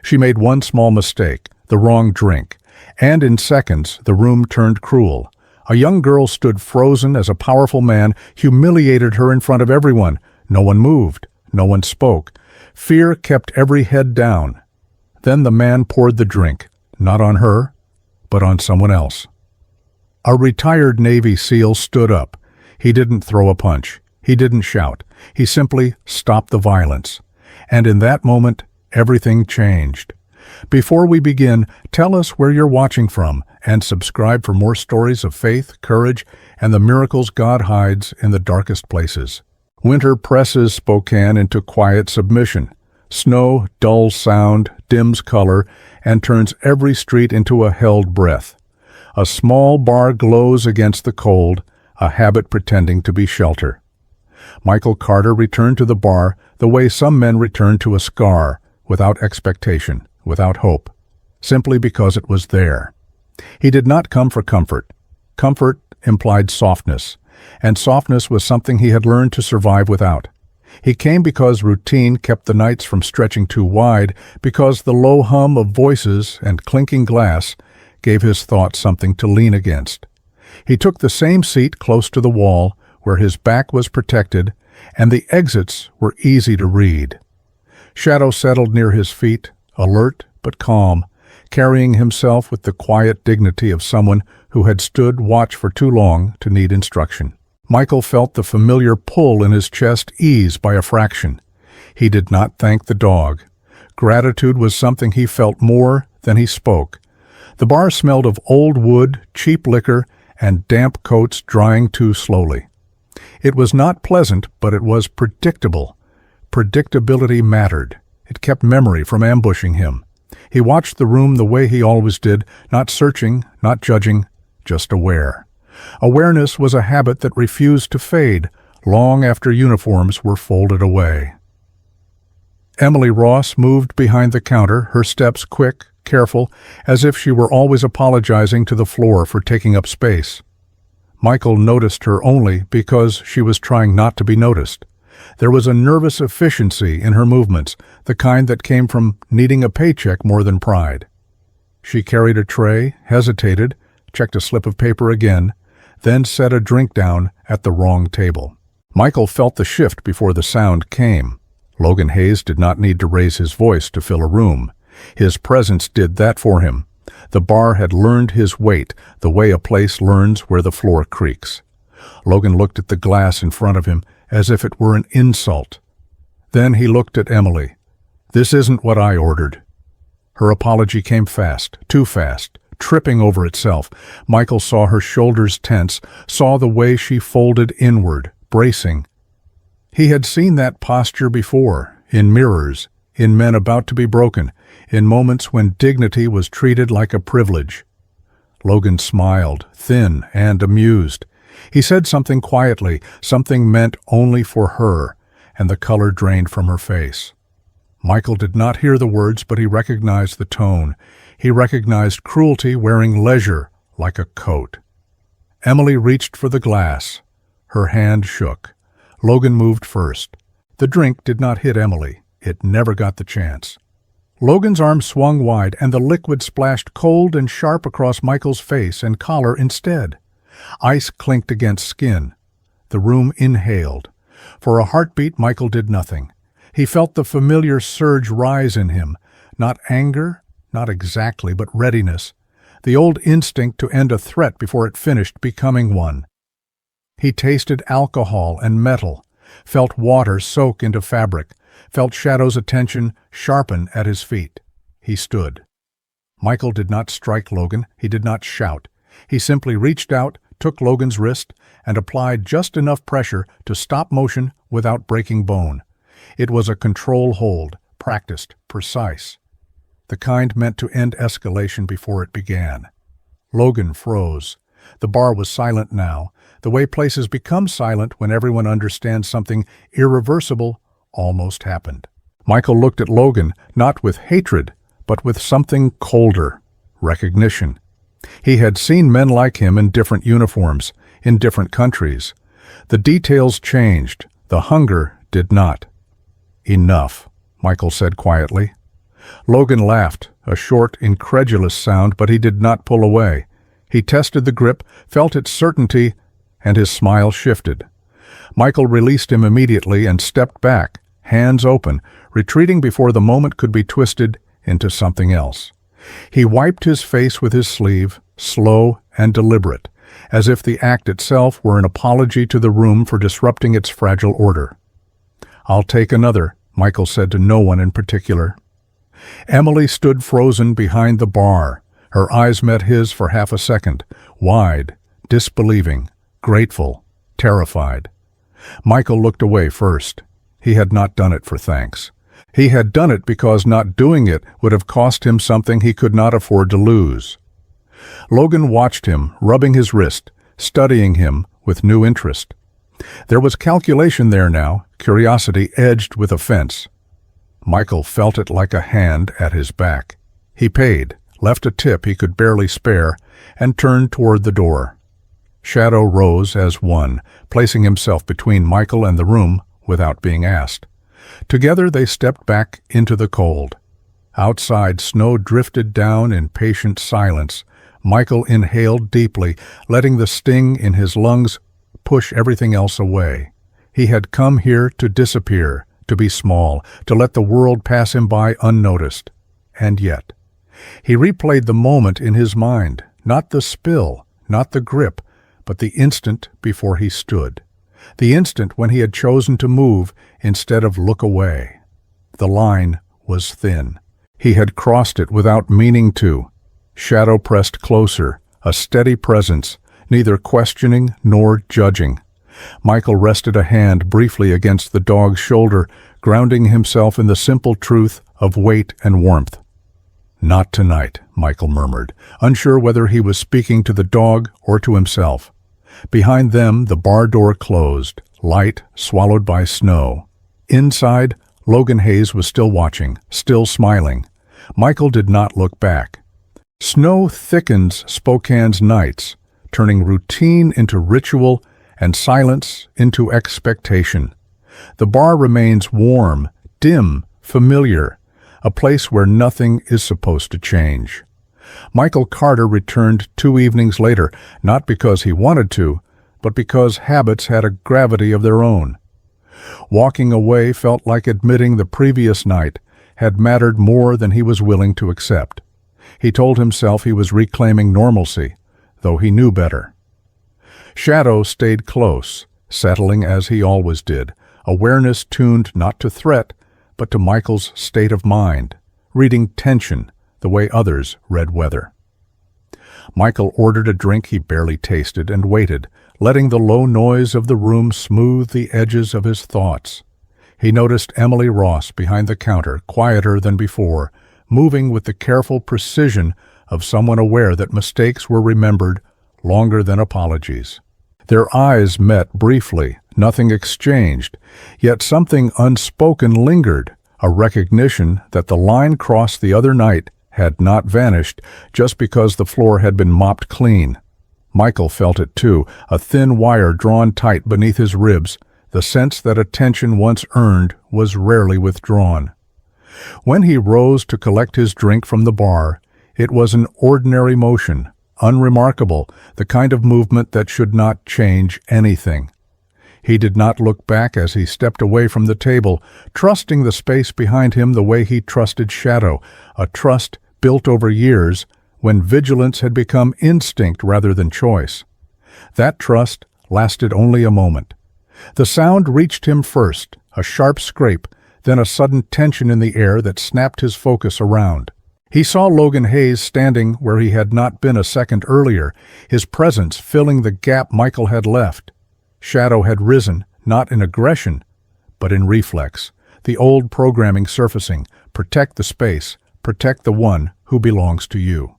She made one small mistake, the wrong drink, and in seconds the room turned cruel. A young girl stood frozen as a powerful man humiliated her in front of everyone. No one moved. No one spoke. Fear kept every head down. Then the man poured the drink, not on her, but on someone else. A retired Navy SEAL stood up. He didn't throw a punch. He didn't shout. He simply stopped the violence. And in that moment, everything changed. Before we begin, tell us where you're watching from and subscribe for more stories of faith, courage, and the miracles God hides in the darkest places. Winter presses Spokane into quiet submission. Snow dulls sound, dims color, and turns every street into a held breath. A small bar glows against the cold, a habit pretending to be shelter. Michael Carter returned to the bar the way some men return to a scar, without expectation, without hope, simply because it was there. He did not come for comfort. Comfort implied softness, and softness was something he had learned to survive without. He came because routine kept the nights from stretching too wide, because the low hum of voices and clinking glass gave his thoughts something to lean against. He took the same seat close to the wall, where his back was protected, and the exits were easy to read. Shadow settled near his feet, alert but calm, carrying himself with the quiet dignity of someone who had stood watch for too long to need instruction. Michael felt the familiar pull in his chest ease by a fraction. He did not thank the dog. Gratitude was something he felt more than he spoke. The bar smelled of old wood, cheap liquor, and damp coats drying too slowly. It was not pleasant, but it was predictable. Predictability mattered. It kept memory from ambushing him. He watched the room the way he always did, not searching, not judging, just aware. Awareness was a habit that refused to fade long after uniforms were folded away. Emily Ross moved behind the counter, her steps quick, careful, as if she were always apologizing to the floor for taking up space. Michael noticed her only because she was trying not to be noticed. There was a nervous efficiency in her movements, the kind that came from needing a paycheck more than pride. She carried a tray, hesitated, checked a slip of paper again, then set a drink down at the wrong table. Michael felt the shift before the sound came. Logan Hayes did not need to raise his voice to fill a room. His presence did that for him. The bar had learned his weight, the way a place learns where the floor creaks. Logan looked at the glass in front of him as if it were an insult. Then he looked at Emily. "This isn't what I ordered." Her apology came fast, too fast, tripping over itself. Michael saw her shoulders tense, saw the way she folded inward, bracing. He had seen that posture before, in mirrors, in men about to be broken, in moments when dignity was treated like a privilege. Logan smiled, thin and amused. He said something quietly, something meant only for her, and the color drained from her face. Michael did not hear the words, but he recognized the tone. He recognized cruelty wearing leisure like a coat. Emily reached for the glass. Her hand shook. Logan moved first. The drink did not hit Emily. It never got the chance. Logan's arm swung wide, and the liquid splashed cold and sharp across Michael's face and collar instead. Ice clinked against skin. The room inhaled. For a heartbeat, Michael did nothing. He felt the familiar surge rise in him. Not anger, not exactly, but readiness. The old instinct to end a threat before it finished becoming one. He tasted alcohol and metal, felt water soak into fabric, felt Shadow's attention sharpen at his feet. He stood. Michael did not strike Logan. He did not shout. He simply reached out, took Logan's wrist, and applied just enough pressure to stop motion without breaking bone. It was a control hold, practiced, precise. The kind meant to end escalation before it began. Logan froze. The bar was silent now, the way places become silent when everyone understands something irreversible almost happened. Michael looked at Logan, not with hatred, but with something colder, recognition. He had seen men like him in different uniforms, in different countries. The details changed, the hunger did not. "Enough," Michael said quietly. Logan laughed, a short, incredulous sound, but he did not pull away. He tested the grip, felt its certainty, and his smile shifted. Michael released him immediately and stepped back, hands open, retreating before the moment could be twisted into something else. He wiped his face with his sleeve, slow and deliberate, as if the act itself were an apology to the room for disrupting its fragile order. "I'll take another," Michael said to no one in particular. Emily stood frozen behind the bar. Her eyes met his for half a second, wide, disbelieving, grateful, terrified. Michael looked away first. He had not done it for thanks. He had done it because not doing it would have cost him something he could not afford to lose. Logan watched him, rubbing his wrist, studying him with new interest. There was calculation there now, curiosity edged with offense. Michael felt it like a hand at his back. He paid, left a tip he could barely spare, and turned toward the door. Shadow rose as one, placing himself between Michael and the room without being asked. Together they stepped back into the cold. Outside, snow drifted down in patient silence. Michael inhaled deeply, letting the sting in his lungs push everything else away. He had come here to disappear, to be small, to let the world pass him by unnoticed. And yet, he replayed the moment in his mind, not the spill, not the grip, but the instant before he stood. The instant when he had chosen to move instead of look away. The line was thin. He had crossed it without meaning to. Shadow pressed closer, a steady presence, neither questioning nor judging. Michael rested a hand briefly against the dog's shoulder, grounding himself in the simple truth of weight and warmth. "Not tonight," Michael murmured, unsure whether he was speaking to the dog or to himself. Behind them, the bar door closed, light swallowed by snow. Inside, Logan Hayes was still watching, still smiling. Michael did not look back. Snow thickens Spokane's nights, turning routine into ritual and silence into expectation. The bar remains warm, dim, familiar, a place where nothing is supposed to change. Michael Carter returned 2 evenings later, not because he wanted to, but because habits had a gravity of their own. Walking away felt like admitting the previous night had mattered more than he was willing to accept. He told himself he was reclaiming normalcy, though he knew better. Shadow stayed close, settling as he always did, awareness tuned not to threat, but to Michael's state of mind, reading tension the way others read weather. Michael ordered a drink he barely tasted and waited, letting the low noise of the room smooth the edges of his thoughts. He noticed Emily Ross behind the counter, quieter than before, moving with the careful precision of someone aware that mistakes were remembered longer than apologies. Their eyes met briefly, nothing exchanged, yet something unspoken lingered, a recognition that the line crossed the other night had not vanished just because the floor had been mopped clean. Michael felt it too, a thin wire drawn tight beneath his ribs, the sense that attention once earned was rarely withdrawn. When he rose to collect his drink from the bar, it was an ordinary motion, unremarkable, the kind of movement that should not change anything. He did not look back as he stepped away from the table, trusting the space behind him the way he trusted Shadow, a trust built over years when vigilance had become instinct rather than choice. That trust lasted only a moment. The sound reached him first, a sharp scrape, then a sudden tension in the air that snapped his focus around. He saw Logan Hayes standing where he had not been a second earlier, his presence filling the gap Michael had left. Shadow had risen, not in aggression, but in reflex, the old programming surfacing, protect the space, protect the one who belongs to you.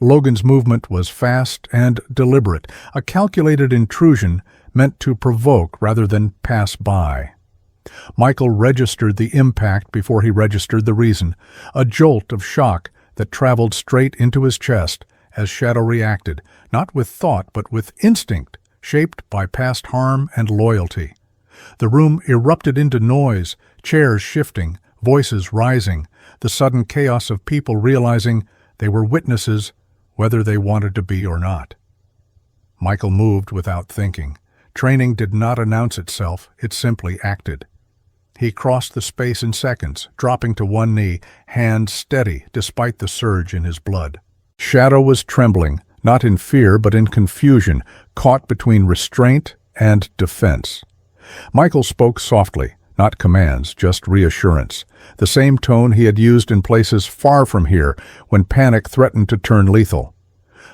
Logan's movement was fast and deliberate, a calculated intrusion meant to provoke rather than pass by. Michael registered the impact before he registered the reason, a jolt of shock that traveled straight into his chest as Shadow reacted, not with thought but with instinct, shaped by past harm and loyalty. The room erupted into noise, chairs shifting, voices rising. the sudden chaos of people realizing they were witnesses whether they wanted to be or not. Michael moved without thinking. Training did not announce itself, it simply acted. He crossed the space in seconds, dropping to one knee, hands steady despite the surge in his blood. Shadow was trembling, not in fear but in confusion, caught between restraint and defense. Michael spoke softly, not commands, just reassurance, the same tone he had used in places far from here when panic threatened to turn lethal.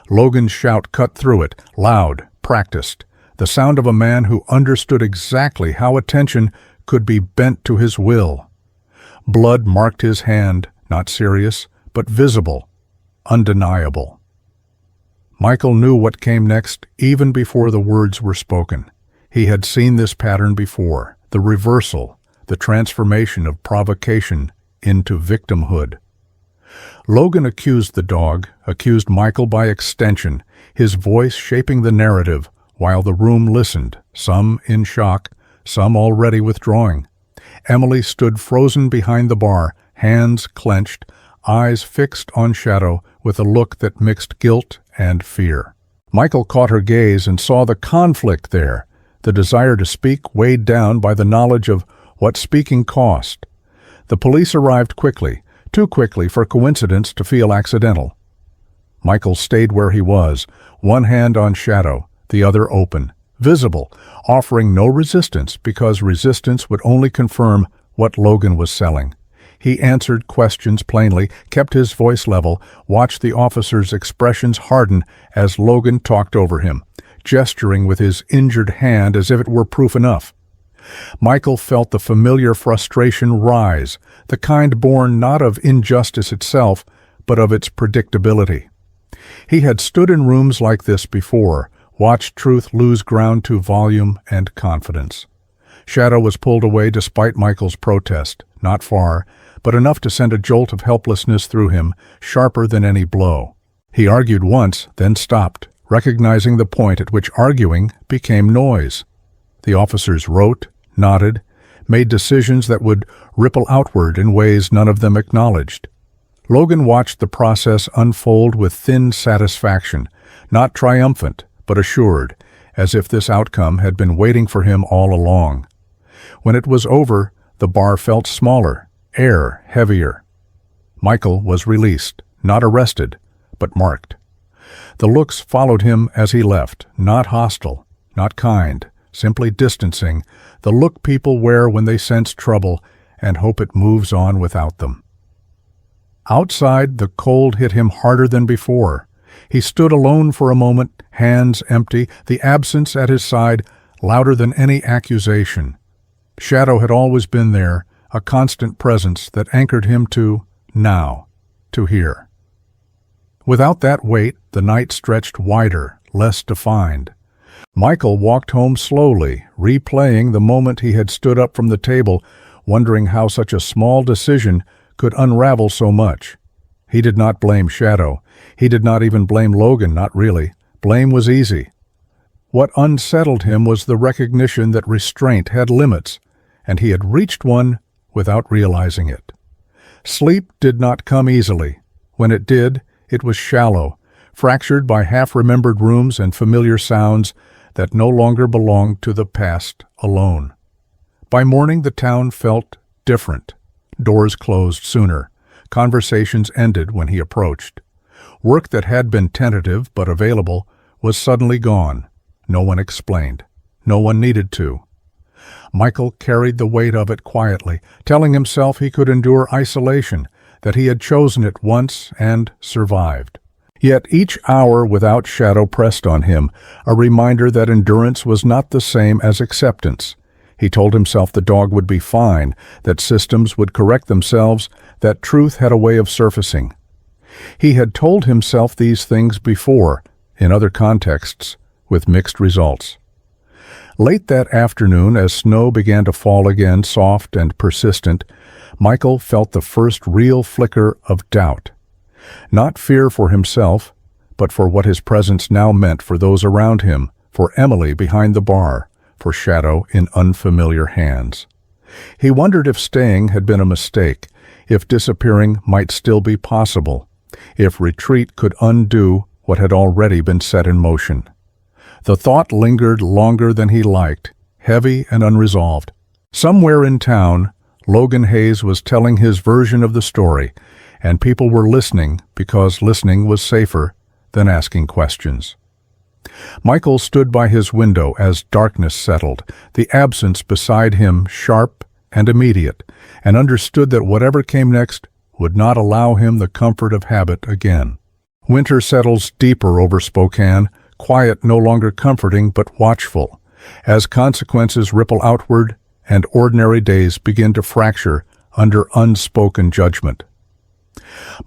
Logan's shout cut through it, loud, practiced, the sound of a man who understood exactly how attention could be bent to his will. Blood marked his hand, not serious, but visible, undeniable. Michael knew what came next even before the words were spoken. He had seen this pattern before, the reversal, the transformation of provocation into victimhood. Logan accused the dog, accused Michael by extension, his voice shaping the narrative while the room listened, some in shock, some already withdrawing. Emily stood frozen behind the bar, hands clenched, eyes fixed on Shadow with a look that mixed guilt and fear. Michael caught her gaze and saw the conflict there, the desire to speak weighed down by the knowledge of what speaking cost. The police arrived quickly, too quickly for coincidence to feel accidental. Michael stayed where he was, one hand on Shadow, the other open, visible, offering no resistance because resistance would only confirm what Logan was selling. He answered questions plainly, kept his voice level, watched the officer's expressions harden as Logan talked over him, gesturing with his injured hand as if it were proof enough. Michael felt the familiar frustration rise, the kind born not of injustice itself, but of its predictability. He had stood in rooms like this before, watched truth lose ground to volume and confidence. Shadow was pulled away despite Michael's protest, not far, but enough to send a jolt of helplessness through him, sharper than any blow. He argued once, then stopped, recognizing the point at which arguing became noise. The officers wrote, nodded, made decisions that would ripple outward in ways none of them acknowledged. Logan watched the process unfold with thin satisfaction, not triumphant, but assured, as if this outcome had been waiting for him all along. When it was over, the bar felt smaller, air heavier. Michael was released, not arrested, but marked. The looks followed him as he left, not hostile, not kind, simply distancing, the look people wear when they sense trouble and hope it moves on without them. Outside, the cold hit him harder than before. He stood alone for a moment, hands empty, the absence at his side louder than any accusation. Shadow had always been there, a constant presence that anchored him to now, to here. Without that weight, the night stretched wider, less defined. Michael walked home slowly, replaying the moment he had stood up from the table, wondering how such a small decision could unravel so much. He did not blame Shadow. He did not even blame Logan, not really. Blame was easy. What unsettled him was the recognition that restraint had limits, and he had reached one without realizing it. Sleep did not come easily. When it did, it was shallow, fractured by half-remembered rooms and familiar sounds that no longer belonged to the past alone. By morning, the town felt different. Doors closed sooner. Conversations ended when he approached. Work that had been tentative but available was suddenly gone. No one explained. No one needed to. Michael carried the weight of it quietly, telling himself he could endure isolation, that he had chosen it once and survived. Yet each hour without Shadow pressed on him, a reminder that endurance was not the same as acceptance. He told himself the dog would be fine, that systems would correct themselves, that truth had a way of surfacing. He had told himself these things before, in other contexts, with mixed results. Late that afternoon, as snow began to fall again, soft and persistent, Michael felt the first real flicker of doubt. Not fear for himself, but for what his presence now meant for those around him, for Emily behind the bar, for Shadow in unfamiliar hands. He wondered if staying had been a mistake, if disappearing might still be possible, if retreat could undo what had already been set in motion. The thought lingered longer than he liked, heavy and unresolved. Somewhere in town, Logan Hayes was telling his version of the story, and people were listening because listening was safer than asking questions. Michael stood by his window as darkness settled, the absence beside him sharp and immediate, and understood that whatever came next would not allow him the comfort of habit again. Winter settles deeper over Spokane, quiet no longer comforting but watchful, as consequences ripple outward and ordinary days begin to fracture under unspoken judgment.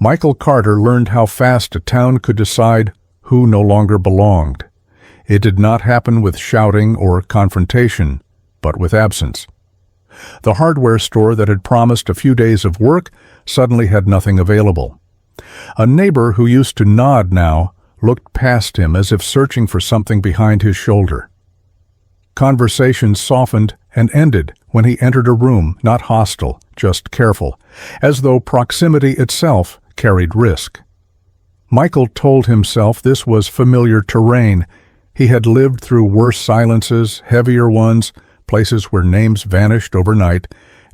Michael Carter learned how fast a town could decide who no longer belonged. It did not happen with shouting or confrontation, but with absence. The hardware store that had promised a few days of work suddenly had nothing available. A neighbor who used to nod now looked past him as if searching for something behind his shoulder. Conversations softened and ended when he entered a room not hostile, just careful, as though proximity itself carried risk. Michael told himself this was familiar terrain. He had lived through worse silences, heavier ones, places where names vanished overnight,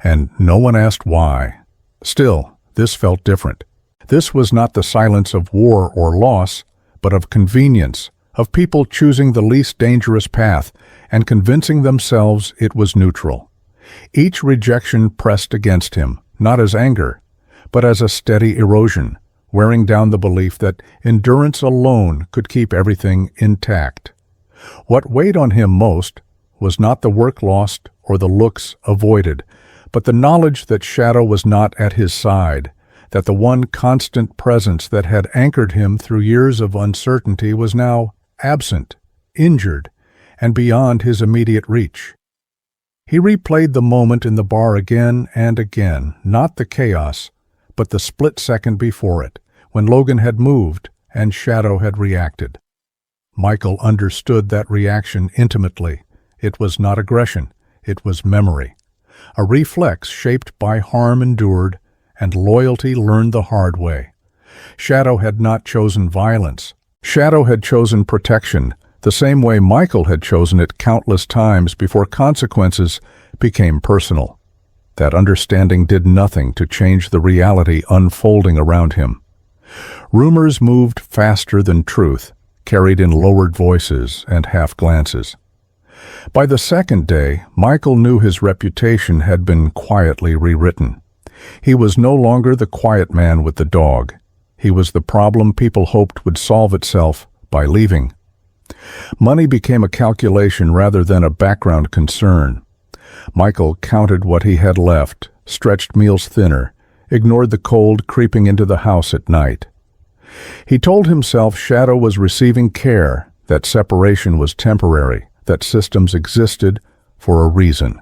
and no one asked why. Still, this felt different. This was not the silence of war or loss, but of convenience, of people choosing the least dangerous path and convincing themselves it was neutral. Each rejection pressed against him, not as anger, but as a steady erosion, wearing down the belief that endurance alone could keep everything intact. What weighed on him most was not the work lost or the looks avoided, but the knowledge that Shadow was not at his side, that the one constant presence that had anchored him through years of uncertainty was now absent, injured, and beyond his immediate reach. He replayed the moment in the bar again and again, not the chaos, but the split second before it, when Logan had moved and Shadow had reacted. Michael understood that reaction intimately. It was not aggression, it was memory. A reflex shaped by harm endured and loyalty learned the hard way. Shadow had not chosen violence. Shadow had chosen protection, the same way Michael had chosen it countless times before consequences became personal. That understanding did nothing to change the reality unfolding around him. Rumors moved faster than truth, carried in lowered voices and half-glances. By the second day, Michael knew his reputation had been quietly rewritten. He was no longer the quiet man with the dog. He was the problem people hoped would solve itself by leaving. Money became a calculation rather than a background concern. Michael counted what he had left, stretched meals thinner, ignored the cold creeping into the house at night. He told himself Shadow was receiving care, that separation was temporary, that systems existed for a reason.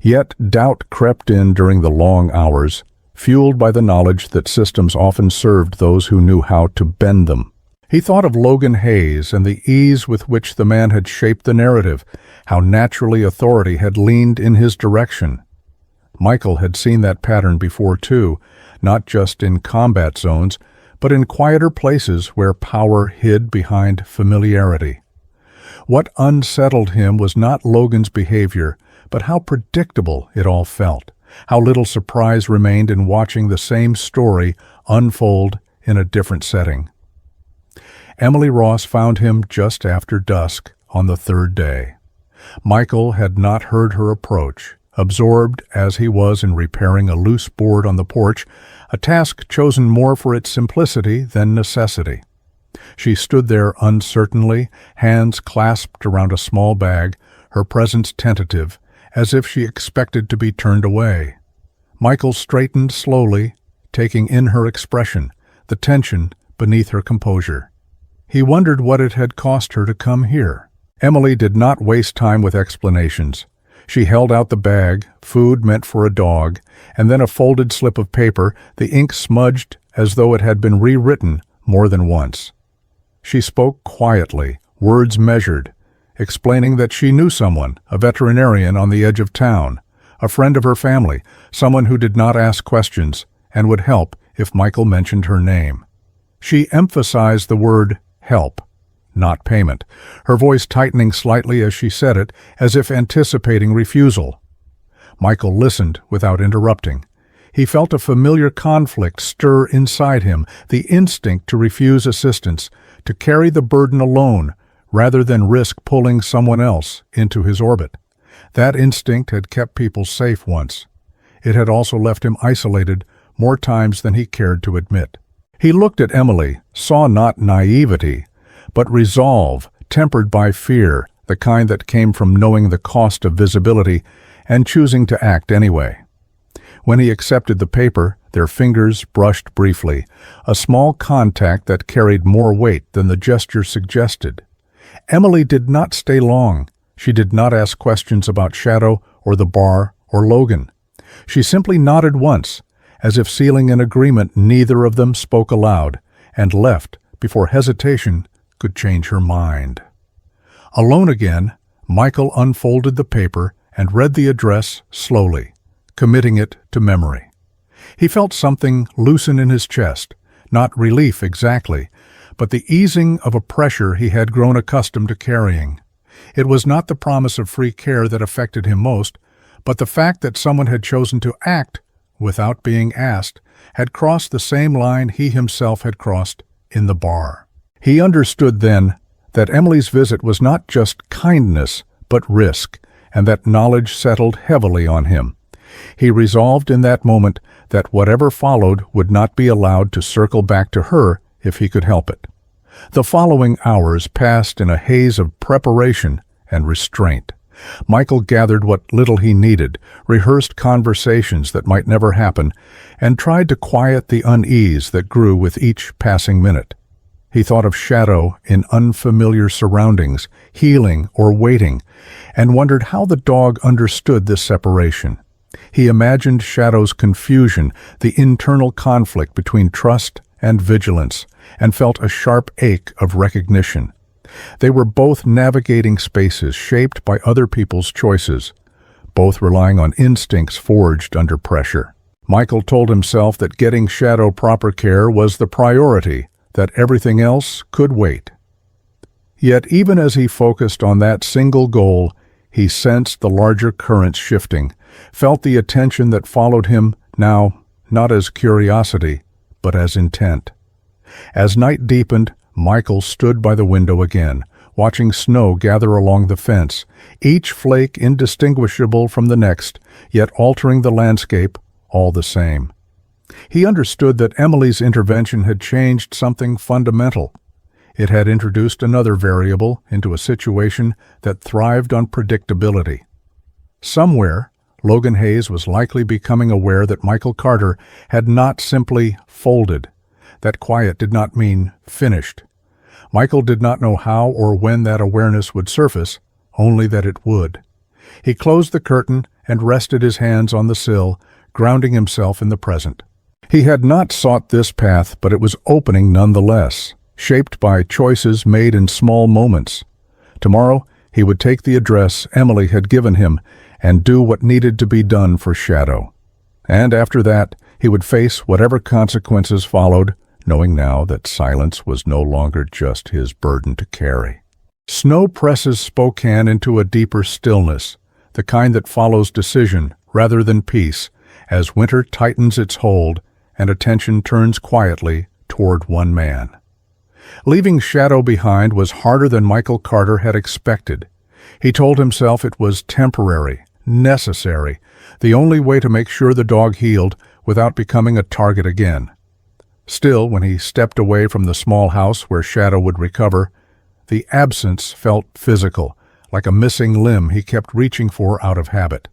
Yet doubt crept in during the long hours, fueled by the knowledge that systems often served those who knew how to bend them. He thought of Logan Hayes and the ease with which the man had shaped the narrative, how naturally authority had leaned in his direction. Michael had seen that pattern before too, not just in combat zones, but in quieter places where power hid behind familiarity. What unsettled him was not Logan's behavior, but how predictable it all felt, how little surprise remained in watching the same story unfold in a different setting. Emily Ross found him just after dusk on the third day. Michael had not heard her approach, absorbed as he was in repairing a loose board on the porch, a task chosen more for its simplicity than necessity. She stood there uncertainly, hands clasped around a small bag, her presence tentative, as if she expected to be turned away. Michael straightened slowly, taking in her expression, the tension beneath her composure. He wondered what it had cost her to come here. Emily did not waste time with explanations. She held out the bag, food meant for a dog, and then a folded slip of paper, the ink smudged as though it had been rewritten more than once. She spoke quietly, words measured, explaining that she knew someone, a veterinarian on the edge of town, a friend of her family, someone who did not ask questions and would help if Michael mentioned her name. She emphasized the word help, not payment, her voice tightening slightly as she said it, as if anticipating refusal. Michael listened without interrupting. He felt a familiar conflict stir inside him, the instinct to refuse assistance, to carry the burden alone, rather than risk pulling someone else into his orbit. That instinct had kept people safe once. It had also left him isolated more times than he cared to admit. He looked at Emily, saw not naivety, but resolve, tempered by fear, the kind that came from knowing the cost of visibility and choosing to act anyway. When he accepted the paper, their fingers brushed briefly, a small contact that carried more weight than the gesture suggested. Emily did not stay long. She did not ask questions about Shadow or the bar or Logan. She simply nodded once, as if sealing an agreement neither of them spoke aloud, and left before hesitation could change her mind. Alone again, Michael unfolded the paper and read the address slowly, committing it to memory. He felt something loosen in his chest, not relief exactly, but the easing of a pressure he had grown accustomed to carrying. It was not the promise of free care that affected him most, but the fact that someone had chosen to act without being asked, had crossed the same line he himself had crossed in the bar. He understood then that Emily's visit was not just kindness, but risk, and that knowledge settled heavily on him. He resolved in that moment that whatever followed would not be allowed to circle back to her if he could help it. The following hours passed in a haze of preparation and restraint. Michael gathered what little he needed, rehearsed conversations that might never happen, and tried to quiet the unease that grew with each passing minute. He thought of Shadow in unfamiliar surroundings, healing or waiting, and wondered how the dog understood this separation. He imagined Shadow's confusion, the internal conflict between trust and vigilance, and felt a sharp ache of recognition. They were both navigating spaces shaped by other people's choices, both relying on instincts forged under pressure. Michael told himself that getting Shadow proper care was the priority, that everything else could wait. Yet even as he focused on that single goal, he sensed the larger currents shifting, felt the attention that followed him now not as curiosity, but as intent. As night deepened, Michael stood by the window again, watching snow gather along the fence, each flake indistinguishable from the next, yet altering the landscape all the same. He understood that Emily's intervention had changed something fundamental. It had introduced another variable into a situation that thrived on predictability. Somewhere, Logan Hayes was likely becoming aware that Michael Carter had not simply folded. That quiet did not mean finished. Michael did not know how or when that awareness would surface, only that it would. He closed the curtain and rested his hands on the sill, grounding himself in the present. He had not sought this path, but it was opening nonetheless, shaped by choices made in small moments. Tomorrow, he would take the address Emily had given him and do what needed to be done for Shadow. And after that, he would face whatever consequences followed, knowing now that silence was no longer just his burden to carry. Snow presses Spokane into a deeper stillness, the kind that follows decision rather than peace, as winter tightens its hold and attention turns quietly toward one man. Leaving Shadow behind was harder than Michael Carter had expected. He told himself it was temporary, necessary, the only way to make sure the dog healed without becoming a target again. Still, when he stepped away from the small house where Shadow would recover, the absence felt physical, like a missing limb he kept reaching for out of habit.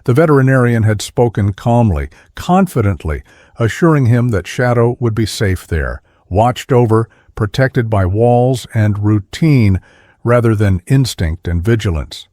The veterinarian had spoken calmly, confidently, assuring him that Shadow would be safe there, watched over, protected by walls and routine rather than instinct and vigilance.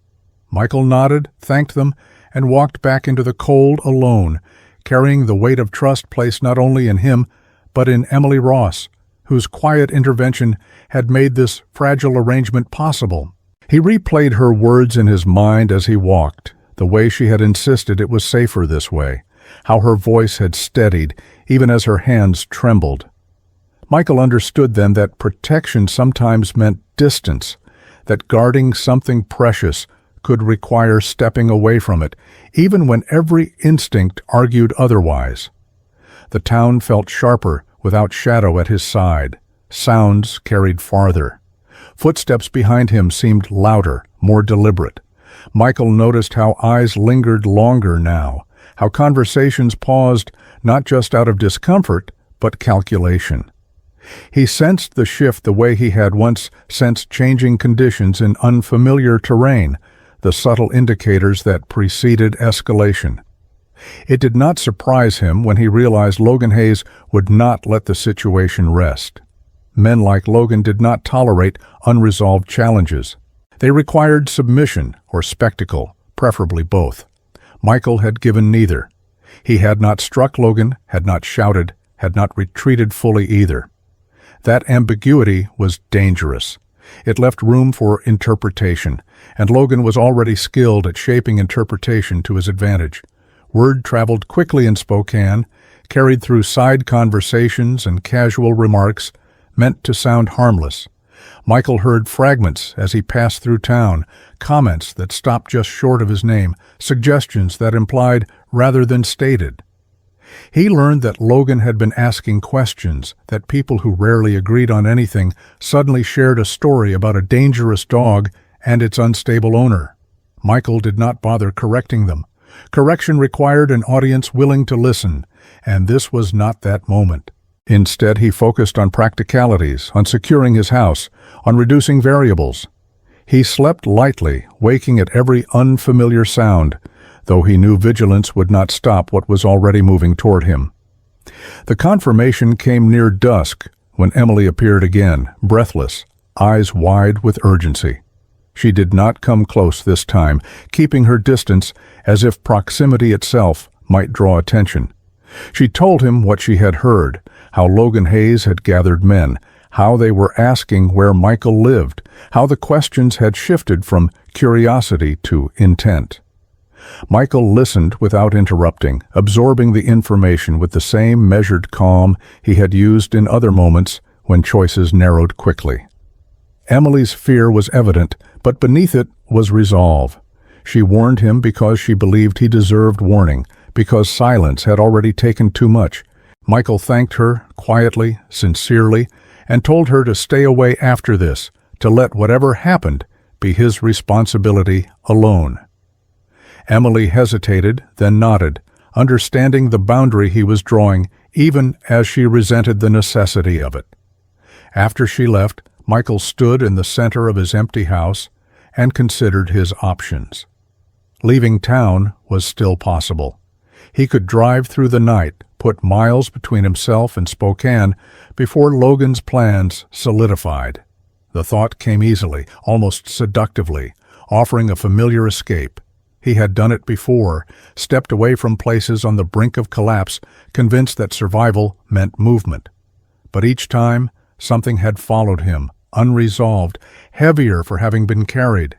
Michael nodded, thanked them, and walked back into the cold alone, carrying the weight of trust placed not only in him, but in Emily Ross, whose quiet intervention had made this fragile arrangement possible. He replayed her words in his mind as he walked, the way she had insisted it was safer this way, how her voice had steadied even as her hands trembled. Michael understood then that protection sometimes meant distance, that guarding something precious could require stepping away from it, even when every instinct argued otherwise. The town felt sharper without Shadow at his side. Sounds carried farther. Footsteps behind him seemed louder, more deliberate. Michael noticed how eyes lingered longer now, how conversations paused not just out of discomfort, but calculation. He sensed the shift the way he had once sensed changing conditions in unfamiliar terrain, the subtle indicators that preceded escalation. It did not surprise him when he realized Logan Hayes would not let the situation rest. Men like Logan did not tolerate unresolved challenges. They required submission or spectacle, preferably both. Michael had given neither. He had not struck Logan, had not shouted, had not retreated fully either. That ambiguity was dangerous. It left room for interpretation, and Logan was already skilled at shaping interpretation to his advantage. Word traveled quickly in Spokane, carried through side conversations and casual remarks, meant to sound harmless. Michael heard fragments as he passed through town, comments that stopped just short of his name, suggestions that implied rather than stated. He learned that Logan had been asking questions, that people who rarely agreed on anything suddenly shared a story about a dangerous dog and its unstable owner. Michael did not bother correcting them. Correction required an audience willing to listen, and this was not that moment. Instead, he focused on practicalities, on securing his house, on reducing variables. He slept lightly, waking at every unfamiliar sound, though he knew vigilance would not stop what was already moving toward him. The confirmation came near dusk when Emily appeared again, breathless, eyes wide with urgency. She did not come close this time, keeping her distance as if proximity itself might draw attention. She told him what she had heard, how Logan Hayes had gathered men, how they were asking where Michael lived, how the questions had shifted from curiosity to intent. Michael listened without interrupting, absorbing the information with the same measured calm he had used in other moments when choices narrowed quickly. Emily's fear was evident, but beneath it was resolve. She warned him because she believed he deserved warning, because silence had already taken too much. Michael thanked her, quietly, sincerely, and told her to stay away after this, to let whatever happened be his responsibility alone. Emily hesitated, then nodded, understanding the boundary he was drawing, even as she resented the necessity of it. After she left, Michael stood in the center of his empty house and considered his options. Leaving town was still possible. He could drive through the night, put miles between himself and Spokane before Logan's plans solidified. The thought came easily, almost seductively, offering a familiar escape. He had done it before, stepped away from places on the brink of collapse, convinced that survival meant movement. But each time, something had followed him, unresolved, heavier for having been carried.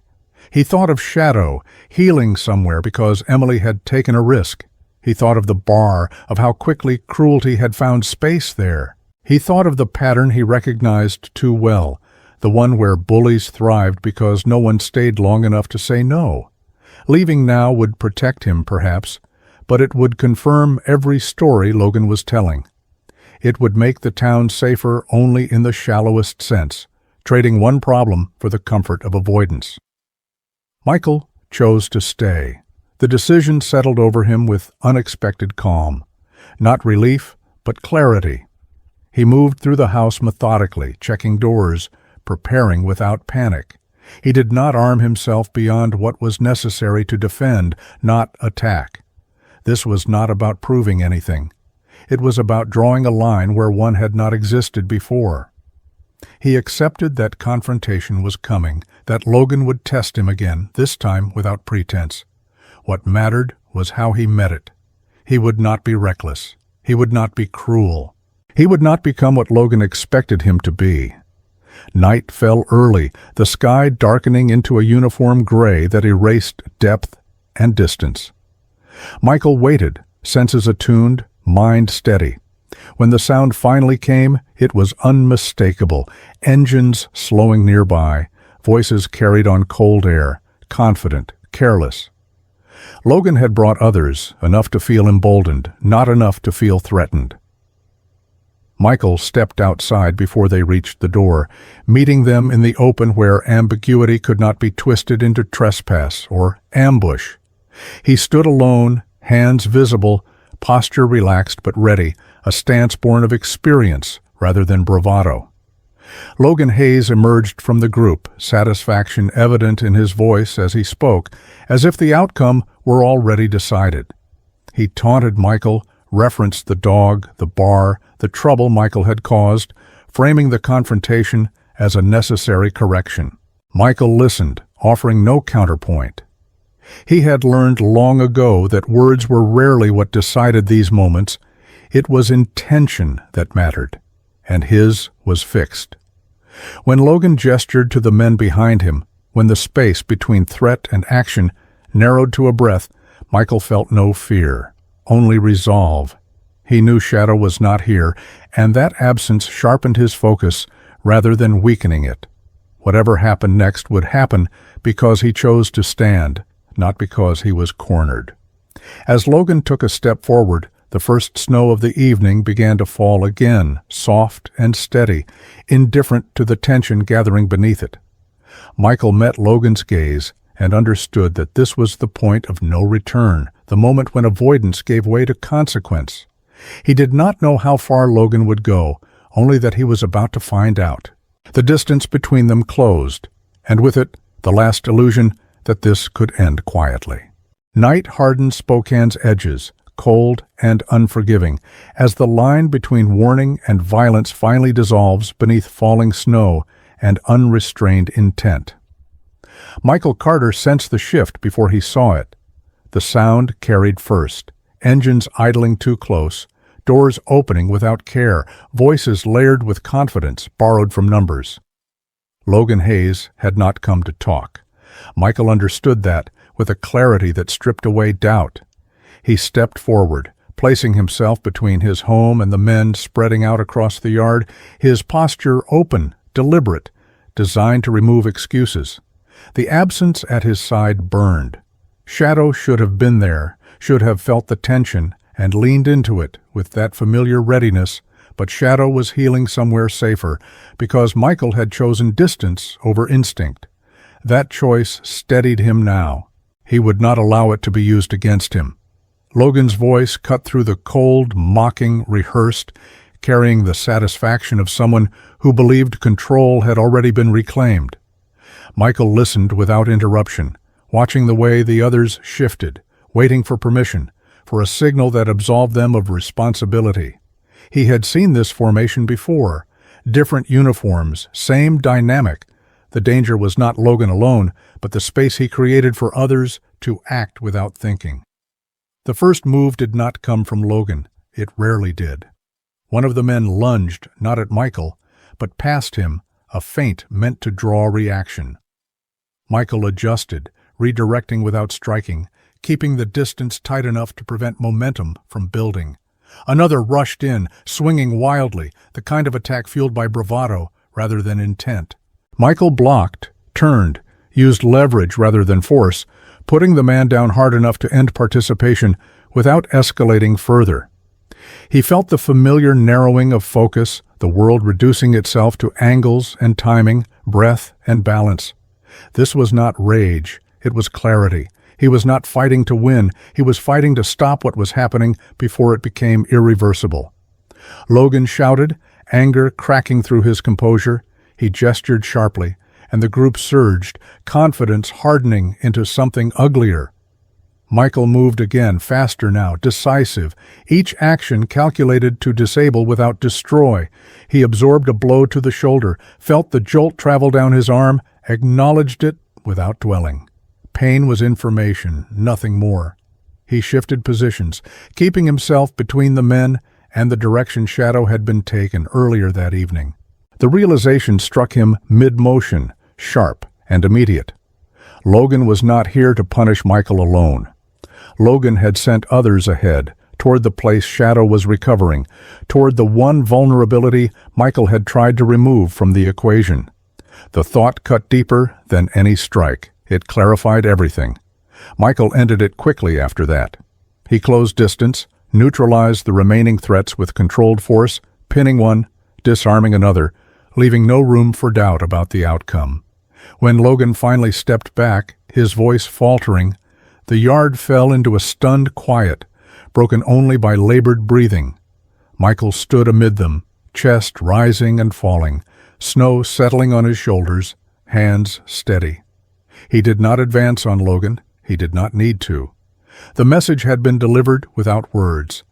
He thought of Shadow, healing somewhere because Emily had taken a risk. He thought of the bar, of how quickly cruelty had found space there. He thought of the pattern he recognized too well, the one where bullies thrived because no one stayed long enough to say no. Leaving now would protect him, perhaps, but it would confirm every story Logan was telling. It would make the town safer only in the shallowest sense, trading one problem for the comfort of avoidance. Michael chose to stay. The decision settled over him with unexpected calm. Not relief, but clarity. He moved through the house methodically, checking doors, preparing without panic. He did not arm himself beyond what was necessary to defend, not attack. This was not about proving anything. It was about drawing a line where one had not existed before. He accepted that confrontation was coming, that Logan would test him again, this time without pretense. What mattered was how he met it. He would not be reckless. He would not be cruel. He would not become what Logan expected him to be. Night fell early, the sky darkening into a uniform gray that erased depth and distance. Michael waited, senses attuned, mind steady. When the sound finally came, it was unmistakable. Engines slowing nearby, voices carried on cold air, confident, careless. Logan had brought others, enough to feel emboldened, not enough to feel threatened. Michael stepped outside before they reached the door, meeting them in the open where ambiguity could not be twisted into trespass or ambush. He stood alone, hands visible, posture relaxed but ready, a stance born of experience rather than bravado. Logan Hayes emerged from the group, satisfaction evident in his voice as he spoke, as if the outcome were already decided. He taunted Michael, referenced the dog, the bar, the trouble Michael had caused, framing the confrontation as a necessary correction. Michael listened, offering no counterpoint. He had learned long ago that words were rarely what decided these moments. It was intention that mattered, and his was fixed. When Logan gestured to the men behind him, when the space between threat and action narrowed to a breath, Michael felt no fear, only resolve. He knew Shadow was not here, and that absence sharpened his focus rather than weakening it. Whatever happened next would happen because he chose to stand, not because he was cornered. As Logan took a step forward, the first snow of the evening began to fall again, soft and steady, indifferent to the tension gathering beneath it. Michael met Logan's gaze and understood that this was the point of no return, the moment when avoidance gave way to consequence. He did not know how far Logan would go, only that he was about to find out. The distance between them closed, and with it the last illusion that this could end quietly. Night hardened Spokane's edges, cold and unforgiving, as the line between warning and violence finally dissolves beneath falling snow and unrestrained intent. Michael Carter sensed the shift before he saw it. The sound carried first, engines idling too close, doors opening without care, voices layered with confidence borrowed from numbers. Logan Hayes had not come to talk. Michael understood that with a clarity that stripped away doubt. He stepped forward, placing himself between his home and the men spreading out across the yard, his posture open, deliberate, designed to remove excuses. The absence at his side burned. Shadow should have been there, should have felt the tension and leaned into it with that familiar readiness, but Shadow was healing somewhere safer because Michael had chosen distance over instinct. That choice steadied him now. He would not allow it to be used against him. Logan's voice cut through the cold, mocking, rehearsed, carrying the satisfaction of someone who believed control had already been reclaimed. Michael listened without interruption, watching the way the others shifted, waiting for permission, for a signal that absolved them of responsibility. He had seen this formation before. Different uniforms, same dynamic. The danger was not Logan alone, but the space he created for others to act without thinking. The first move did not come from Logan. It rarely did. One of the men lunged, not at Michael, but past him, a feint meant to draw reaction. Michael adjusted, redirecting without striking, keeping the distance tight enough to prevent momentum from building. Another rushed in, swinging wildly, the kind of attack fueled by bravado rather than intent. Michael blocked, turned, used leverage rather than force, putting the man down hard enough to end participation without escalating further. He felt the familiar narrowing of focus, the world reducing itself to angles and timing, breath and balance. This was not rage, it was clarity. He was not fighting to win, he was fighting to stop what was happening before it became irreversible. Logan shouted, anger cracking through his composure. He gestured sharply, and the group surged, confidence hardening into something uglier. Michael moved again, faster now, decisive, each action calculated to disable without destroy. He absorbed a blow to the shoulder, felt the jolt travel down his arm, acknowledged it without dwelling. Pain was information, nothing more. He shifted positions, keeping himself between the men and the direction Shadow had been taken earlier that evening. The realization struck him mid-motion, sharp and immediate. Logan was not here to punish Michael alone. Logan had sent others ahead, toward the place Shadow was recovering, toward the one vulnerability Michael had tried to remove from the equation. The thought cut deeper than any strike. It clarified everything. Michael ended it quickly after that. He closed distance, neutralized the remaining threats with controlled force, pinning one, disarming another, leaving no room for doubt about the outcome. When Logan finally stepped back, his voice faltering, the yard fell into a stunned quiet, broken only by labored breathing. Michael stood amid them, chest rising and falling, snow settling on his shoulders, hands steady. He did not advance on Logan. He did not need to. The message had been delivered without words.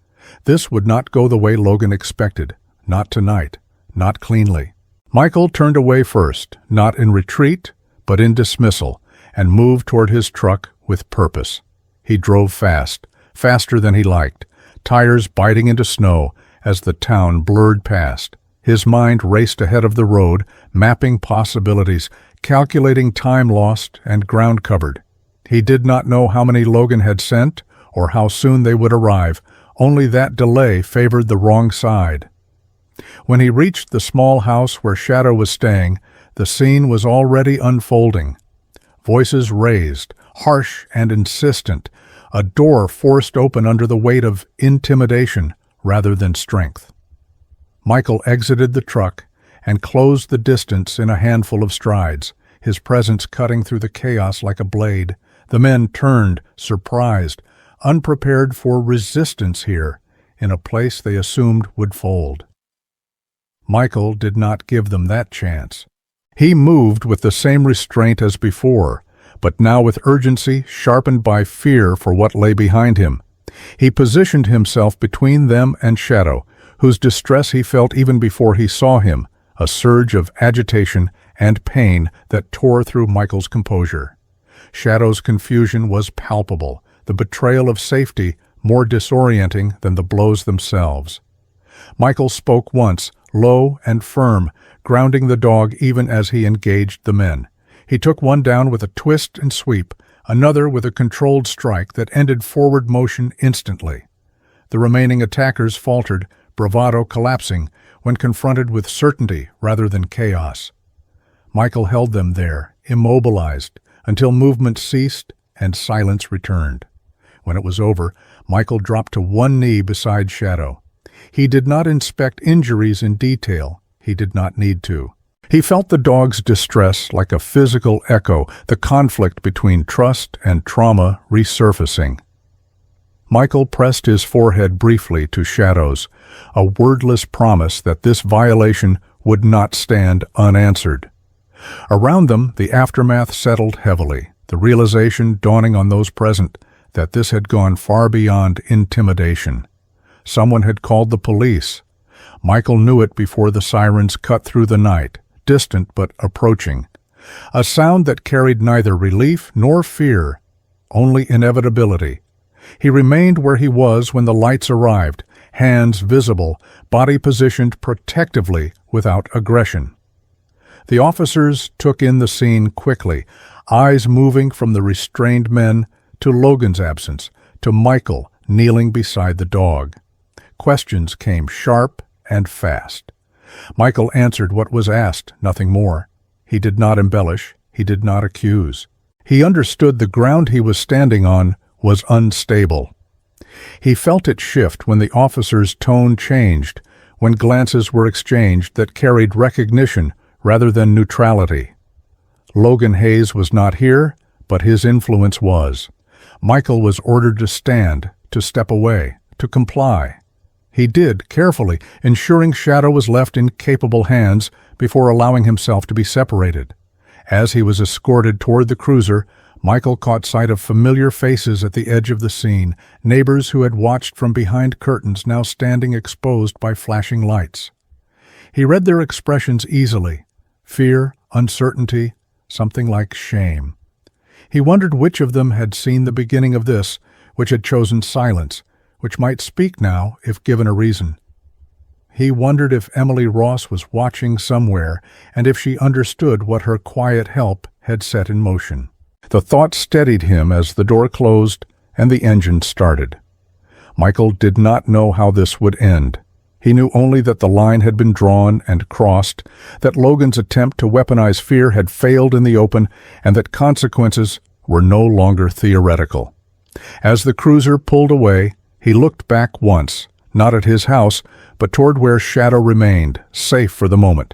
This would not go the way Logan expected. Not tonight. Not cleanly. Michael turned away first, not in retreat, but in dismissal, and moved toward his truck with purpose. He drove fast, faster than he liked, tires biting into snow as the town blurred past. His mind raced ahead of the road, mapping possibilities, calculating time lost and ground covered. He did not know how many Logan had sent or how soon they would arrive, only that delay favored the wrong side. When he reached the small house where Shadow was staying, the scene was already unfolding. Voices raised, harsh and insistent, a door forced open under the weight of intimidation rather than strength. Michael exited the truck and closed the distance in a handful of strides, his presence cutting through the chaos like a blade. The men turned, surprised, unprepared for resistance here, in a place they assumed would fold. Michael did not give them that chance. He moved with the same restraint as before, but now with urgency sharpened by fear for what lay behind him. He positioned himself between them and Shadow, whose distress he felt even before he saw him, a surge of agitation and pain that tore through Michael's composure. Shadow's confusion was palpable, the betrayal of safety more disorienting than the blows themselves. Michael spoke once, low and firm, grounding the dog even as he engaged the men. He took one down with a twist and sweep, another with a controlled strike that ended forward motion instantly. The remaining attackers faltered, bravado collapsing, when confronted with certainty rather than chaos. Michael held them there, immobilized, until movement ceased and silence returned. When it was over, Michael dropped to one knee beside Shadow. He did not inspect injuries in detail. He did not need to. He felt the dog's distress like a physical echo, the conflict between trust and trauma resurfacing. Michael pressed his forehead briefly to Shadow's, a wordless promise that this violation would not stand unanswered. Around them, the aftermath settled heavily, the realization dawning on those present that this had gone far beyond intimidation. Someone had called the police. Michael knew it before the sirens cut through the night, distant but approaching. A sound that carried neither relief nor fear, only inevitability. He remained where he was when the lights arrived, hands visible, body positioned protectively without aggression. The officers took in the scene quickly, eyes moving from the restrained men to Logan's absence, to Michael kneeling beside the dog. Questions came sharp and fast. Michael answered what was asked, nothing more. He did not embellish. He did not accuse. He understood the ground he was standing on was unstable. He felt it shift when the officer's tone changed, when glances were exchanged that carried recognition rather than neutrality. Logan Hayes was not here, but his influence was. Michael was ordered to stand, to step away, to comply. He did, carefully, ensuring Shadow was left in capable hands before allowing himself to be separated. As he was escorted toward the cruiser, Michael caught sight of familiar faces at the edge of the scene, neighbors who had watched from behind curtains now standing exposed by flashing lights. He read their expressions easily: fear, uncertainty, something like shame. He wondered which of them had seen the beginning of this, which had chosen silence, which might speak now if given a reason. He wondered if Emily Ross was watching somewhere and if she understood what her quiet help had set in motion. The thought steadied him as the door closed and the engine started. Michael did not know how this would end. He knew only that the line had been drawn and crossed, that Logan's attempt to weaponize fear had failed in the open, and that consequences were no longer theoretical. As the cruiser pulled away, he looked back once, not at his house, but toward where Shadow remained, safe for the moment.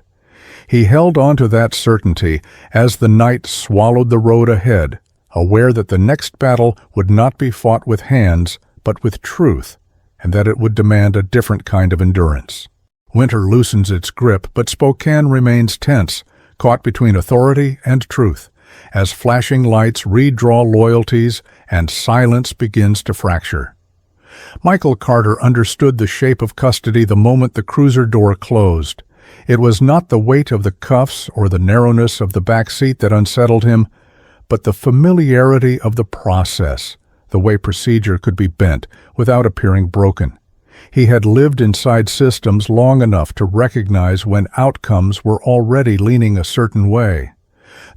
He held on to that certainty as the night swallowed the road ahead, aware that the next battle would not be fought with hands, but with truth, and that it would demand a different kind of endurance. Winter loosens its grip, but Spokane remains tense, caught between authority and truth, as flashing lights redraw loyalties and silence begins to fracture. Michael Carter understood the shape of custody the moment the cruiser door closed. It was not the weight of the cuffs or the narrowness of the back seat that unsettled him, but the familiarity of the process, the way procedure could be bent without appearing broken. He had lived inside systems long enough to recognize when outcomes were already leaning a certain way.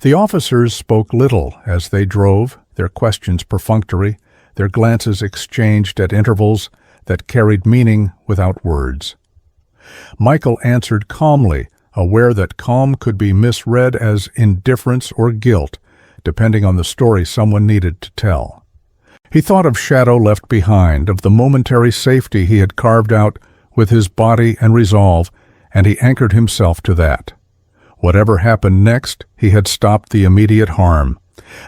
The officers spoke little as they drove, their questions perfunctory, their glances exchanged at intervals that carried meaning without words. Michael answered calmly, aware that calm could be misread as indifference or guilt, depending on the story someone needed to tell. He thought of Shadow left behind, of the momentary safety he had carved out with his body and resolve, and he anchored himself to that. Whatever happened next, he had stopped the immediate harm.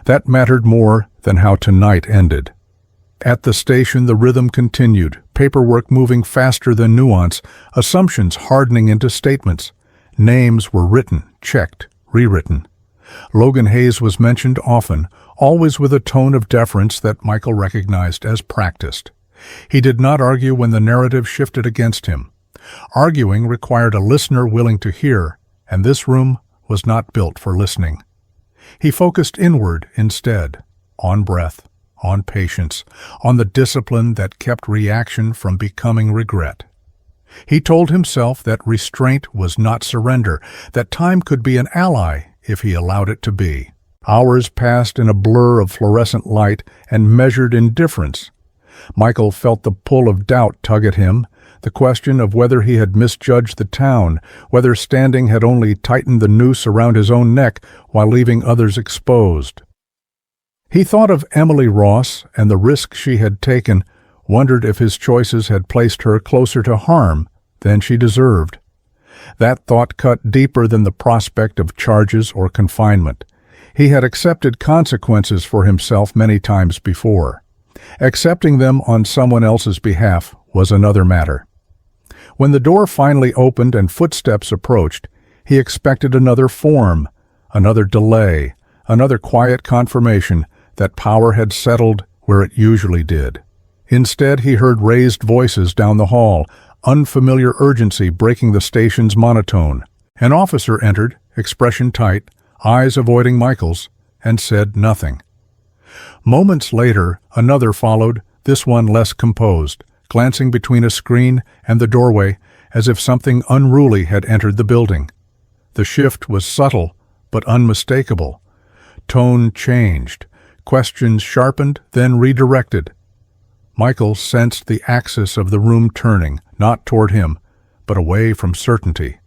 That mattered more than how tonight ended. At the station, the rhythm continued, paperwork moving faster than nuance, assumptions hardening into statements. Names were written, checked, rewritten. Logan Hayes was mentioned often, always with a tone of deference that Michael recognized as practiced. He did not argue when the narrative shifted against him. Arguing required a listener willing to hear, and this room was not built for listening. He focused inward instead, on breath, on patience, on the discipline that kept reaction from becoming regret. He told himself that restraint was not surrender, that time could be an ally if he allowed it to be. Hours passed in a blur of fluorescent light and measured indifference. Michael felt the pull of doubt tug at him, the question of whether he had misjudged the town, whether standing had only tightened the noose around his own neck while leaving others exposed. He thought of Emily Ross and the risk she had taken, wondered if his choices had placed her closer to harm than she deserved. That thought cut deeper than the prospect of charges or confinement. He had accepted consequences for himself many times before. Accepting them on someone else's behalf was another matter. When the door finally opened and footsteps approached, he expected another form, another delay, another quiet confirmation that power had settled where it usually did. Instead, he heard raised voices down the hall, unfamiliar urgency breaking the station's monotone. An officer entered, expression tight, eyes avoiding Michael's, and said nothing. Moments later, another followed, this one less composed, glancing between a screen and the doorway as if something unruly had entered the building. The shift was subtle but unmistakable. Tone changed. Questions sharpened, then redirected. Michael sensed the axis of the room turning, not toward him, but away from certainty.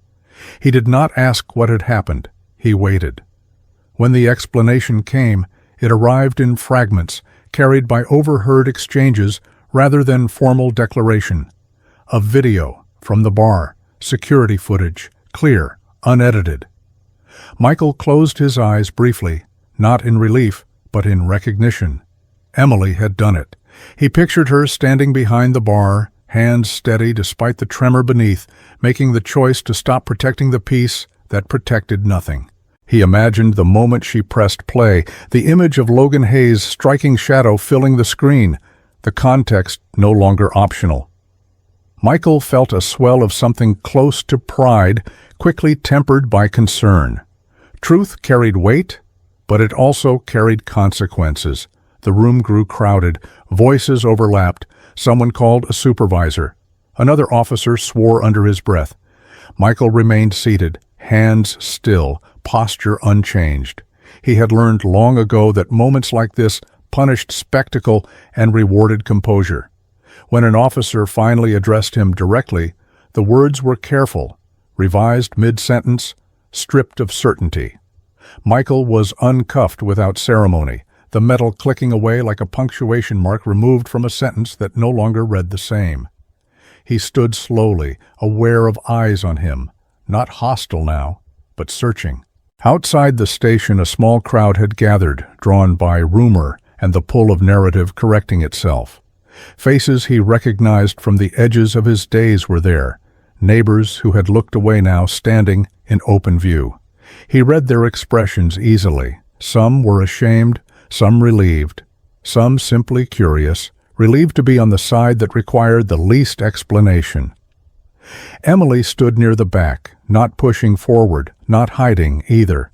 He did not ask what had happened. He waited. When the explanation came, it arrived in fragments, carried by overheard exchanges rather than formal declaration. A video from the bar, security footage, clear, unedited. Michael closed his eyes briefly, not in relief, but in recognition. Emily had done it. He pictured her standing behind the bar, hands steady despite the tremor beneath, making the choice to stop protecting the peace that protected nothing. He imagined the moment she pressed play, the image of Logan Hayes' striking shadow filling the screen, the context no longer optional. Michael felt a swell of something close to pride, quickly tempered by concern. Truth carried weight, but it also carried consequences. The room grew crowded, voices overlapped. Someone called a supervisor. Another officer swore under his breath. Michael remained seated, hands still, posture unchanged. He had learned long ago that moments like this punished spectacle and rewarded composure. When an officer finally addressed him directly, the words were careful, revised mid-sentence, stripped of certainty. Michael was uncuffed without ceremony, the metal clicking away like a punctuation mark removed from a sentence that no longer read the same. He stood slowly, aware of eyes on him, not hostile now, but searching. Outside the station, a small crowd had gathered, drawn by rumor and the pull of narrative correcting itself. Faces he recognized from the edges of his days were there, neighbors who had looked away now standing in open view. He read their expressions easily. Some were ashamed, some relieved, some simply curious, relieved to be on the side that required the least explanation. Emily stood near the back, not pushing forward, not hiding either.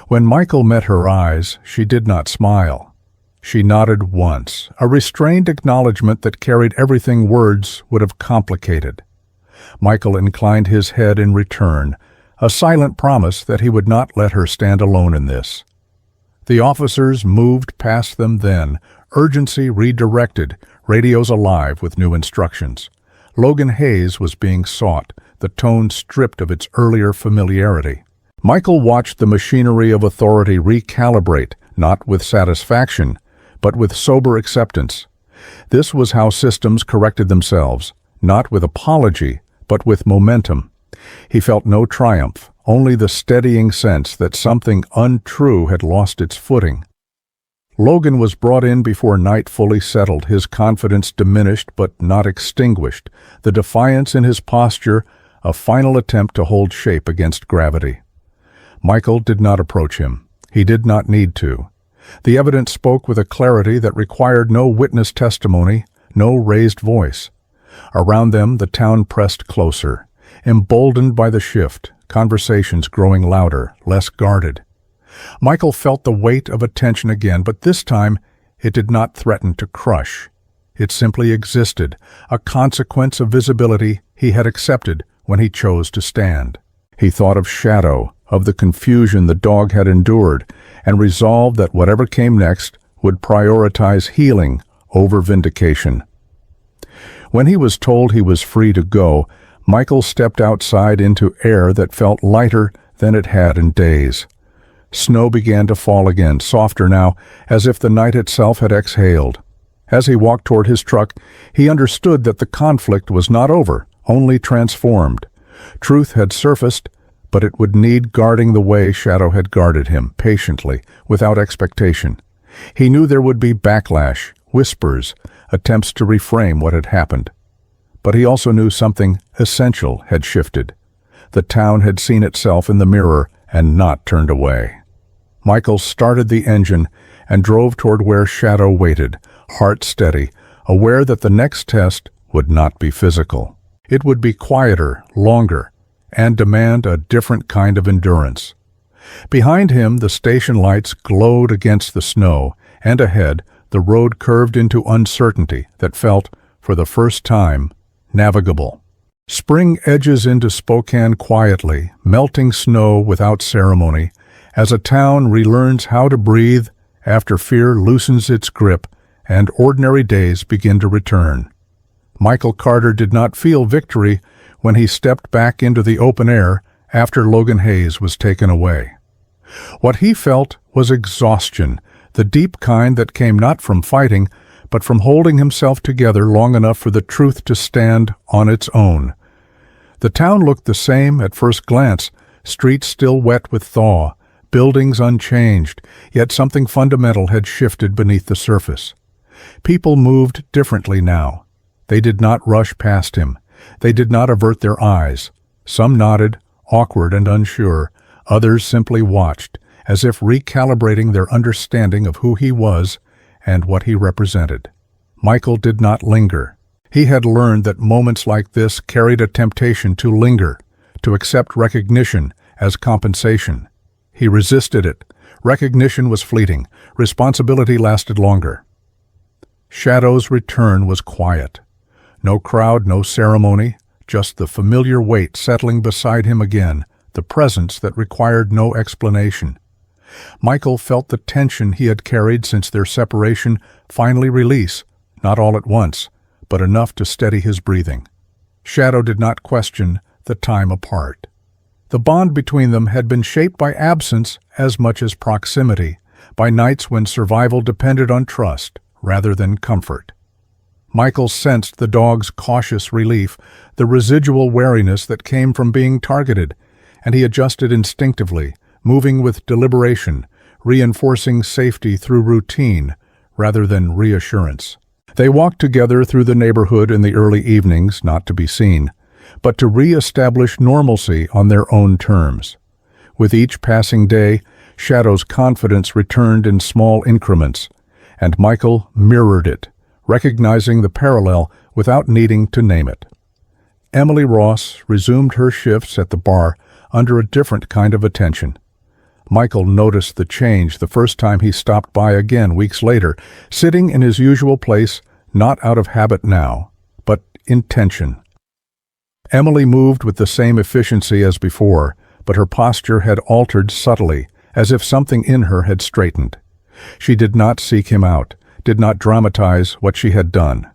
When Michael met her eyes, she did not smile. She nodded once, a restrained acknowledgement that carried everything words would have complicated. Michael inclined his head in return, a silent promise that he would not let her stand alone in this. The officers moved past them then, urgency redirected, radios alive with new instructions. Logan Hayes was being sought, the tone stripped of its earlier familiarity. Michael watched the machinery of authority recalibrate, not with satisfaction, but with sober acceptance. This was how systems corrected themselves, not with apology, but with momentum. He felt no triumph, only the steadying sense that something untrue had lost its footing. Logan was brought in before night fully settled, his confidence diminished but not extinguished, the defiance in his posture a final attempt to hold shape against gravity. Michael did not approach him. He did not need to. The evidence spoke with a clarity that required no witness testimony, no raised voice. Around them, the town pressed closer, emboldened by the shift, conversations growing louder, less guarded. Michael felt the weight of attention again, but this time it did not threaten to crush. It simply existed, a consequence of visibility he had accepted when he chose to stand. He thought of Shadow, of the confusion the dog had endured, and resolved that whatever came next would prioritize healing over vindication. When he was told he was free to go, Michael stepped outside into air that felt lighter than it had in days. Snow began to fall again, softer now, as if the night itself had exhaled. As he walked toward his truck, he understood that the conflict was not over, only transformed. Truth had surfaced, but it would need guarding the way Shadow had guarded him, patiently, without expectation. He knew there would be backlash, whispers, attempts to reframe what had happened. But he also knew something essential had shifted. The town had seen itself in the mirror and not turned away. Michael started the engine and drove toward where Shadow waited, heart steady, aware that the next test would not be physical. It would be quieter, longer, and demand a different kind of endurance. Behind him, the station lights glowed against the snow, and ahead, the road curved into uncertainty that felt, for the first time, navigable. Spring edges into Spokane quietly, melting snow without ceremony, as a town relearns how to breathe after fear loosens its grip and ordinary days begin to return. Michael Carter did not feel victory when he stepped back into the open air after Logan Hayes was taken away. What he felt was exhaustion, the deep kind that came not from fighting, but from holding himself together long enough for the truth to stand on its own. The town looked the same at first glance, streets still wet with thaw, buildings unchanged, yet something fundamental had shifted beneath the surface. People moved differently now. They did not rush past him. They did not avert their eyes. Some nodded, awkward and unsure. Others simply watched, as if recalibrating their understanding of who he was and what he represented. Michael did not linger. He had learned that moments like this carried a temptation to linger, to accept recognition as compensation. He resisted it. Recognition was fleeting. Responsibility lasted longer. Shadow's return was quiet. No crowd, no ceremony, just the familiar weight settling beside him again, the presence that required no explanation. Michael felt the tension he had carried since their separation finally release, not all at once, but enough to steady his breathing. Shadow did not question the time apart. The bond between them had been shaped by absence as much as proximity, by nights when survival depended on trust rather than comfort. Michael sensed the dog's cautious relief, the residual wariness that came from being targeted, and he adjusted instinctively, moving with deliberation, reinforcing safety through routine rather than reassurance. They walked together through the neighborhood in the early evenings, not to be seen, but to re-establish normalcy on their own terms. With each passing day, Shadow's confidence returned in small increments, and Michael mirrored it, recognizing the parallel without needing to name it. Emily Ross resumed her shifts at the bar under a different kind of attention. Michael noticed the change the first time he stopped by again weeks later, sitting in his usual place, not out of habit now, but intention. Emily moved with the same efficiency as before, but her posture had altered subtly, as if something in her had straightened. She did not seek him out, did not dramatize what she had done.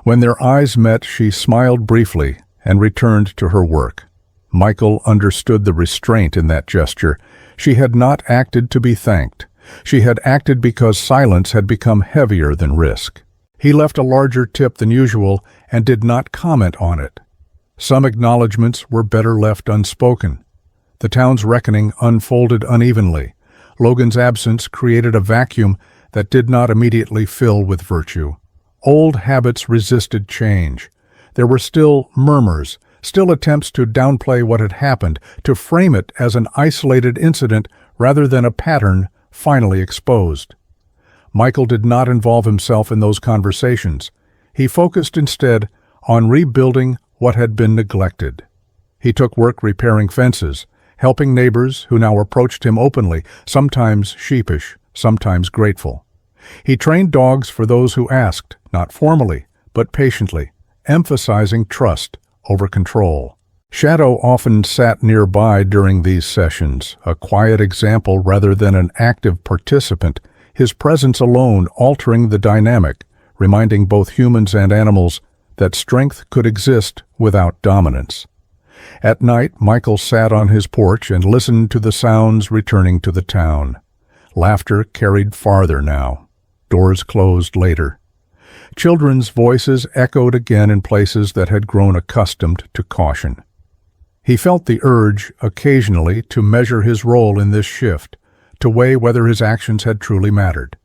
When their eyes met, she smiled briefly and returned to her work. Michael understood the restraint in that gesture. She had not acted to be thanked. She had acted because silence had become heavier than risk. He left a larger tip than usual and did not comment on it. Some acknowledgments were better left unspoken. The town's reckoning unfolded unevenly. Logan's absence created a vacuum that did not immediately fill with virtue. Old habits resisted change. There were still murmurs, still attempts to downplay what had happened, to frame it as an isolated incident rather than a pattern finally exposed. Michael did not involve himself in those conversations. He focused instead on rebuilding what had been neglected. He took work repairing fences, helping neighbors who now approached him openly, sometimes sheepish, sometimes grateful. He trained dogs for those who asked, not formally, but patiently, emphasizing trust over control. Shadow often sat nearby during these sessions, a quiet example rather than an active participant, his presence alone altering the dynamic, reminding both humans and animals that strength could exist without dominance. At night, Michael sat on his porch and listened to the sounds returning to the town. Laughter carried farther now. Doors closed later. Children's voices echoed again in places that had grown accustomed to caution. He felt the urge, occasionally, to measure his role in this shift, to weigh whether his actions had truly mattered.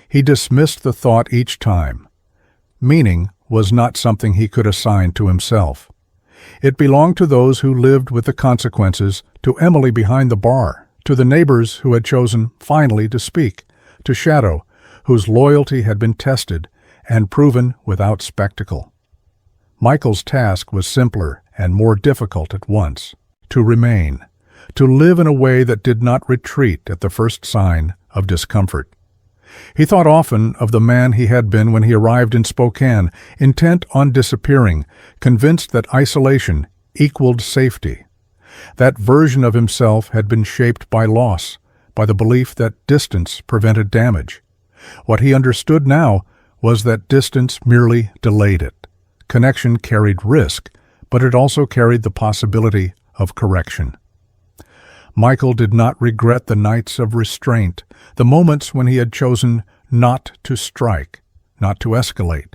He dismissed the thought each time. Meaning was not something he could assign to himself. It belonged to those who lived with the consequences, to Emily behind the bar, to the neighbors who had chosen finally to speak, to Shadow, whose loyalty had been tested and proven without spectacle. Michael's task was simpler and more difficult at once: to remain, to live in a way that did not retreat at the first sign of discomfort. He thought often of the man he had been when he arrived in Spokane, intent on disappearing, convinced that isolation equaled safety. That version of himself had been shaped by loss, by the belief that distance prevented damage. What he understood now was that distance merely delayed it. Connection carried risk, but it also carried the possibility of correction. Michael did not regret the nights of restraint, the moments when he had chosen not to strike, not to escalate.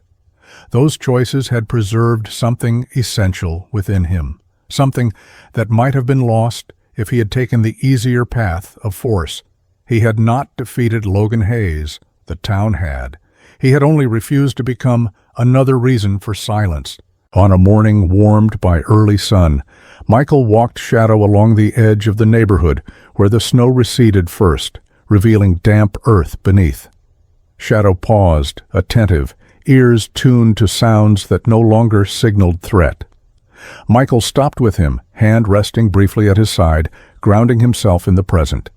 Those choices had preserved something essential within him, something that might have been lost if he had taken the easier path of force. He had not defeated Logan Hayes, the town had. He had only refused to become another reason for silence. On a morning warmed by early sun, Michael walked Shadow along the edge of the neighborhood where the snow receded first, revealing damp earth beneath. Shadow paused, attentive, ears tuned to sounds that no longer signaled threat. Michael stopped with him, hand resting briefly at his side, grounding himself in the present.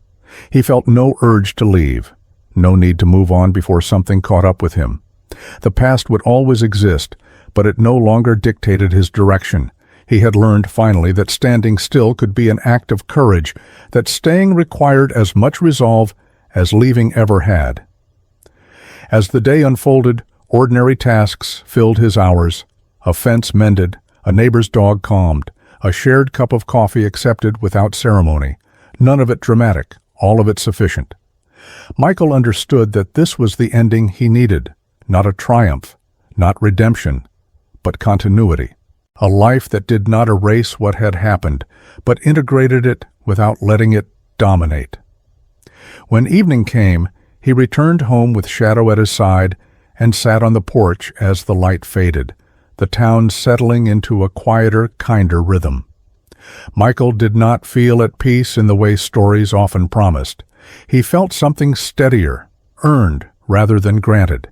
He felt no urge to leave, no need to move on before something caught up with him. The past would always exist, but it no longer dictated his direction. He had learned finally that standing still could be an act of courage, that staying required as much resolve as leaving ever had. As the day unfolded, ordinary tasks filled his hours. A fence mended, a neighbor's dog calmed, a shared cup of coffee accepted without ceremony. None of it dramatic, all of it sufficient. Michael understood that this was the ending he needed, not a triumph, not redemption, but continuity. A life that did not erase what had happened, but integrated it without letting it dominate. When evening came, he returned home with Shadow at his side and sat on the porch as the light faded, the town settling into a quieter, kinder rhythm. Michael did not feel at peace in the way stories often promised. He felt something steadier, earned rather than granted.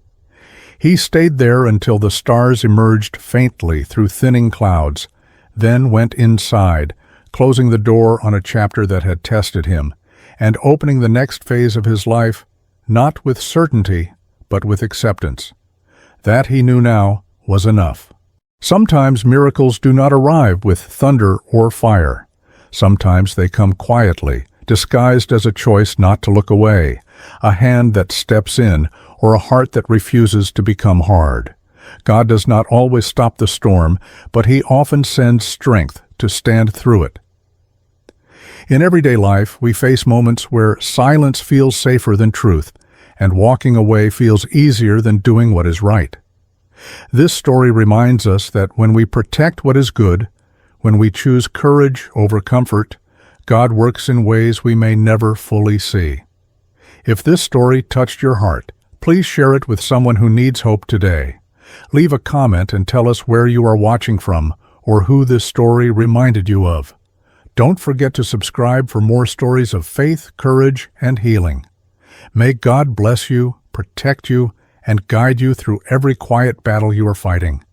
He stayed there until the stars emerged faintly through thinning clouds, then went inside, closing the door on a chapter that had tested him, and opening the next phase of his life, not with certainty, but with acceptance. That, he knew now, was enough. Sometimes miracles do not arrive with thunder or fire. Sometimes they come quietly, disguised as a choice not to look away, a hand that steps in, or a heart that refuses to become hard. God does not always stop the storm, but He often sends strength to stand through it. In everyday life, we face moments where silence feels safer than truth, and walking away feels easier than doing what is right. This story reminds us that when we protect what is good, when we choose courage over comfort, God works in ways we may never fully see. If this story touched your heart, please share it with someone who needs hope today. Leave a comment and tell us where you are watching from or who this story reminded you of. Don't forget to subscribe for more stories of faith, courage, and healing. May God bless you, protect you, and guide you through every quiet battle you are fighting.